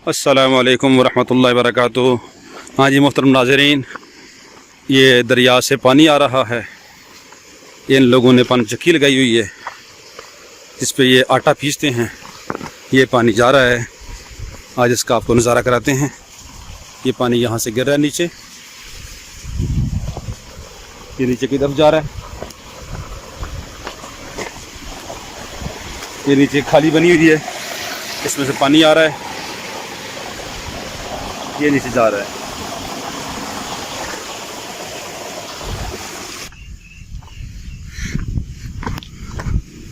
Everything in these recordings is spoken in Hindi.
अस्सलामु अलैकुम वरहमतुल्लाहि वबरकातुहू। हाँ जी मोहतरम नाज़रीन, ये दरिया से पानी आ रहा है। इन लोगों ने पानी चक्की लगाई हुई है जिस पे ये आटा पीसते हैं। ये पानी जा रहा है, आज इसका आपको नज़ारा कराते हैं। ये पानी यहाँ से गिर रहा है नीचे, ये नीचे की तरफ जा रहा है। ये नीचे खाली बनी हुई है, इसमें से पानी आ रहा है, ये नीचे जा रहा है।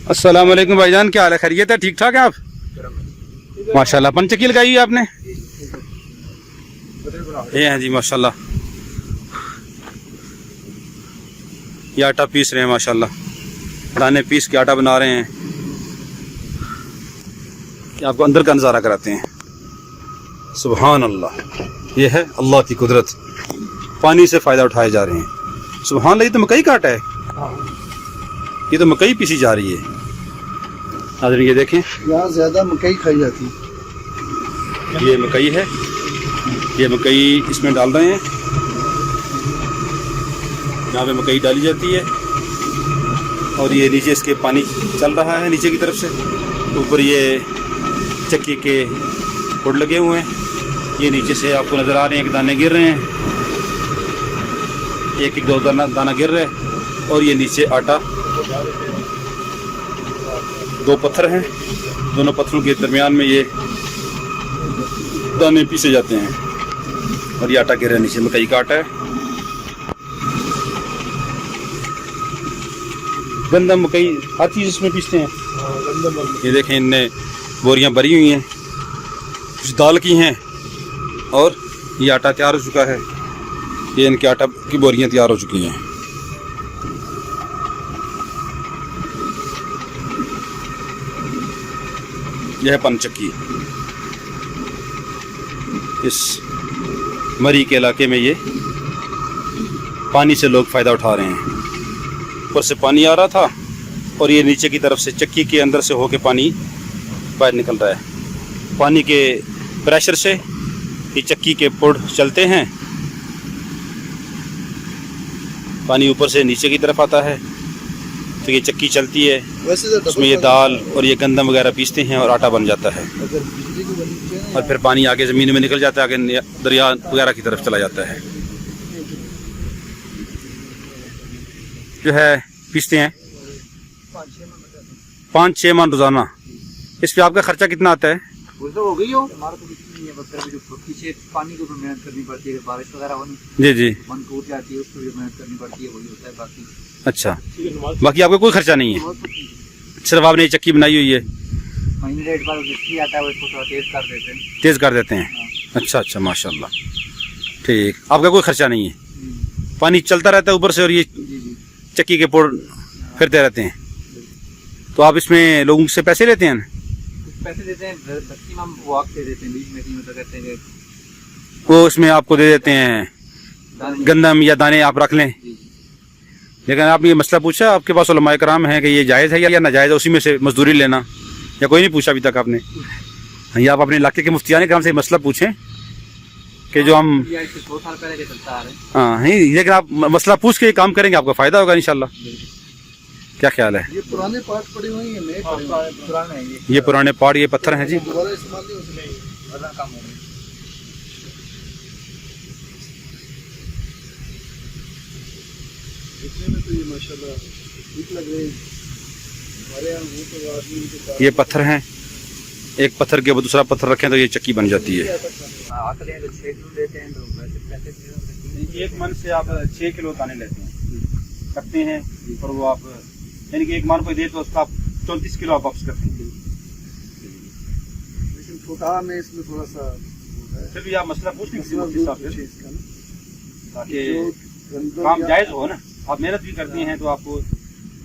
अस्सलाम वालेकुम भाईजान, क्या हाल है? खैरियत है? ठीक ठाक है आप? माशाल्लाह। अपन चक्की लगाई है आपने? ये हैं जी माशाल्लाह, ये आटा पीस रहे हैं माशाल्लाह, दाने पीस के आटा बना रहे हैं। आपको अंदर का नज़ारा कराते हैं। सुभान अल्लाह, ये है अल्लाह की कुदरत। पानी से फ़ायदा उठाए जा रहे हैं। सुभान अल्लाह, ये तो मकई का आटा है, ये तो मकई पीसी जा रही है। नाज़रीन ये देखें, यहाँ ज़्यादा मकई खाई जाती है। ये मकई है, ये मकई इसमें डाल रहे हैं। यहाँ पे मकई डाली जाती है और ये नीचे इसके पानी चल रहा है नीचे की तरफ से। ऊपर ये चक्की के पुड़ लगे हुए हैं, ये नीचे से आपको नज़र आ रहे हैं कि दाने गिर रहे हैं, एक एक दो दाना गिर रहा है। और ये नीचे आटा, दो पत्थर हैं, दोनों पत्थरों के दरमियान में ये दाने पीसे जाते हैं और ये आटा गिर रहा है नीचे। मकई का आटा है, गंदम मकई हर चीज़ इसमें पीसते हैं। ये देखें, इनने बोरियां भरी हुई हैं, कुछ दाल की हैं और ये आटा तैयार हो चुका है। ये इनके आटा की बोरियां तैयार हो चुकी हैं। यह है पनचक्की। इस मरी के इलाके में ये पानी से लोग फ़ायदा उठा रहे हैं। ऊपर से पानी आ रहा था और ये नीचे की तरफ से चक्की के अंदर से होके पानी बाहर निकल रहा है। पानी के प्रेशर से ये चक्की के पुड़ चलते हैं, पानी ऊपर से नीचे की तरफ आता है तो ये चक्की चलती है। उसमें ये दाल और ये गंदम वगैरह पीसते हैं और आटा बन जाता है और फिर पानी आगे ज़मीन में निकल जाता है, आगे दरिया वगैरह की तरफ चला जाता है। जो है पीसते हैं 5-6 मन रोज़ाना। इस पे आपका खर्चा कितना आता है? हो गई हो हमारा तो कुछ नहीं है, बस जो पीछे पानी को भी मेहनत करनी पड़ती है, बारिश वगैरह होनी जी जी मन टूट जाती है, उसको भी मेहनत करनी पड़ती है, वही होता है। बाकी अच्छा, बाकी आपका कोई खर्चा नहीं है? सिर्फ आपने ये चक्की बनाई हुई है, महीने डेढ़ बार मिस्त्री आता है, वो इसको थोड़ा तेज कर देते हैं। तेज़ कर देते हैं। अच्छा अच्छा, माशाल्लाह, ठीक। आपका कोई खर्चा नहीं है, पानी चलता रहता है ऊपर से और ये चक्की के पुड़ फिरते रहते हैं। तो आप इसमें लोगों से पैसे लेते हैं? पैसे देते हैं, मैक्सिमम वो आप दे देते हैं, बीच में कीमत करते हैं, वो इसमें आपको दे देते हैं गंदम या दाने आप रख लें। लेकिन आप ये मसला पूछा, आपके पास उलमाए कराम हैं कि ये जायज़ है या नाजायज़ है, उसी में से मजदूरी लेना, या कोई नहीं पूछा अभी तक आपने? या आप अपने इलाके के मुफ्तियान कराम से मसला पूछें कि जो हम 2 साल पहले चलता आ रहे हैं। हाँ नहीं, लेकिन आप मसला पूछ के ये काम करेंगे, आपका फ़ायदा होगा इंशाल्लाह। क्या ख्याल है? ये पुराने पार्ट पड़े हुए हैं, नए पुराने हैं ये पुराने पार्ट, ये पत्थर हैं जी। दोबारा इस्तेमाल नहीं हो सकते, वजन कम हो गया। देखने में तो ये माशाल्लाह ठीक लग रहे हैं। हमारे यहाँ वो तो आदमी के पास ये पत्थर हैं, एक पत्थर के ऊपर दूसरा पत्थर रखें तो ये चक्की बन जाती है। आते हैं तो 6 किलो लेते हैं, तो वैसे पैसे 1 मन से आप 6 किलो दाने लेते हैं, करते हैं, और वो आप यानी कि 1 मन कोई दे तो उसका आप 34 किलो आप वापस करते हैं। लेकिन छोटा में इसमें थोड़ा सा फिर भी आप मसला पूछ नहीं सकते ताकि काम काम जायज़ हो ना। आप मेहनत भी करती हैं तो आपको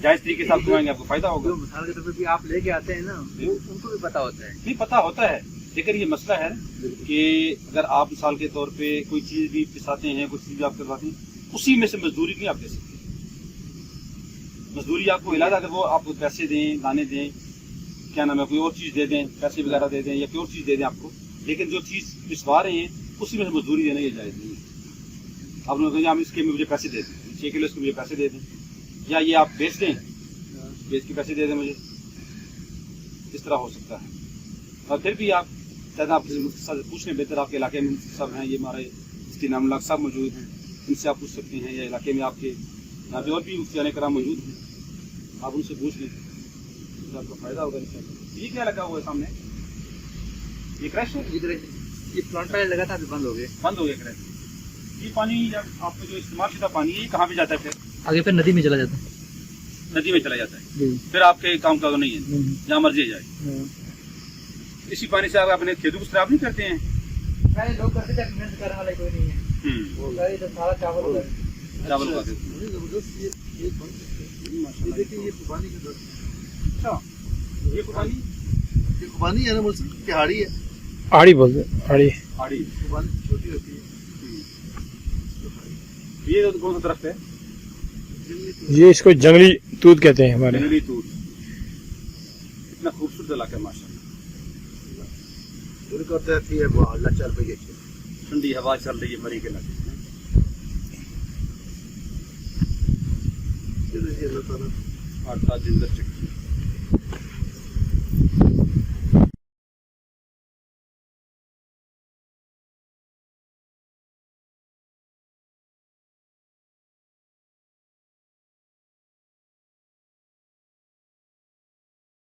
जायज़ तरीके से आप घुमाएंगे, आपको फ़ायदा होगा। मिसाल के तौर पे भी आप लेके आते हैं ना, उनको भी पता होता है। नहीं पता होता है, लेकिन ये मसला है कि अगर आप मिसाल के तौर पे कोई चीज़ भी पिसाते हैं, कुछ चीज़ भी आप करवाते हैं, उसी में से मजदूरी नहीं आप दे सकते। मजदूरी आपको इलाज, अगर वो आपको पैसे दें, दाने दें, क्या नाम है, कोई और चीज़ दे दें, पैसे वगैरह दे दें या कोई और चीज़ दे दें आपको, लेकिन जो चीज़ पिसवा रहे हैं उसी में से मजदूरी देना ये जायज़ नहीं है। आप लोग कहेंगे हम इसके मुझे पैसे दे दें, 6 किलो इसके मुझे पैसे दे दें, या ये आप बेच दें, बेच के पैसे दे दें मुझे, इस तरह हो सकता है। और फिर भी आप शायद आप मुफ्ती साहब से पूछ लें, बेहतर आपके इलाके में मुफ्ती साहब हैं, ये हमारे मुफ्ती नामुल्लाह साहब मौजूद हैं, इनसे आप पूछ सकते हैं, या इलाके में आपके यहाँ पे और भी मुफ्तियान कराम मौजूद हैं, आप उनसे पूछ लें तो आपको फ़ायदा होगा इंशाअल्लाह। ये क्या लगा हुआ है सामने, ये क्रैश है, इधर ये प्लांट पहले लगा था, अभी बंद हो गया क्रैश। ये पानी जब आपका जो इस्तेमाल शुदा पानी है ये कहाँ पे जाता है? फिर आगे फिर नदी में चला जाता है। नदी में चला जाता है, जी। फिर आपके काम का तो नहीं है, जहाँ मर्जी जाए। इसी पानी से आप अपने खेतों को खराब नहीं करते हैं? पहले लोग करते थे, मेहनत करने वाला कोई नहीं है। वो सारे तो सारा चावल उगाते हैं। चावल उगाते हैं। जबरदस्त ये देखिए, ये खुबानी का दर। अच्छा, ये खुबानी है ना, बोल पहाड़ी है, आड़ी बोलते हैं, आड़ी। आड़ी खुबानी छोटी होती है। ये तो कौन सा दरख्त है? ये इसको जंगली तूत कहते हैं हमारे। जंगली तूत। इतना खूबसूरत इलाका है माशाल्लाह। अल्लाह चल पे ठंडी हवा चल रही है मरी के इलाके में। 8-7 दिन तक चक्की